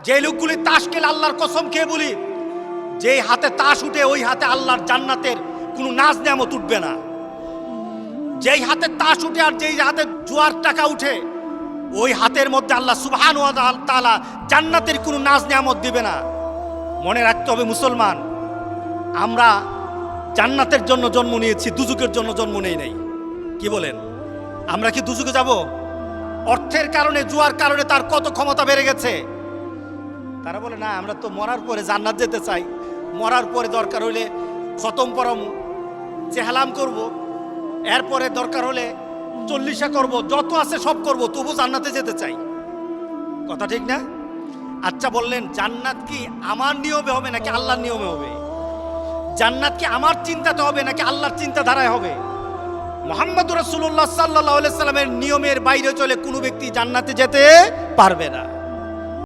যে লোকগুলি তাস খেলে, আল্লাহর কসম খেয়ে বলি, যেই হাতে তাস উঠে ওই হাতে আল্লাহর জান্নাতের কোনো নাজ নেয়ামত উঠবে না। যেই হাতে তাস উঠে আর যেই হাতে জুয়ার টাকা উঠে ওই হাতের মধ্যে আল্লাহ সুবহানাহু ওয়া তাআলা জান্নাতের কোনো নাজ নেয়ামত দিবে না। মনে রাখতে হবে মুসলমান, আমরা জান্নাতের জন্য জন্ম নিয়েছি, দুজুকের জন্য জন্ম নেই নাই। কি বলেন? আমরা কি দুজুকে যাব? অর্থের কারণে, জুয়ার কারণে তার কত ক্ষমতা বেড়ে গেছে। তারা বলে না, আমরা তো মরার পরে জান্নাত যেতে চাই, মরার পরে দরকার হলে খতম পড়াম, চেহালাম করব, এরপরে দরকার হলে 40 করব, যত আছে সব করব, তবু জান্নাতে যেতে চাই। কথা ঠিক না? আচ্ছা বললেন, জান্নাত কি আমার নিয়মে হবে নাকি আল্লাহর নিয়মে হবে? জান্নাত কি আমার চিন্তাতে হবে নাকি আল্লাহর চিন্তাধারায় হবে? মুহাম্মদুর রাসূলুল্লাহ সাল্লাল্লাহু আলাইহি সাল্লামের নিয়মের বাইরে চলে কোনো ব্যক্তি জান্নাতে যেতে পারবে না।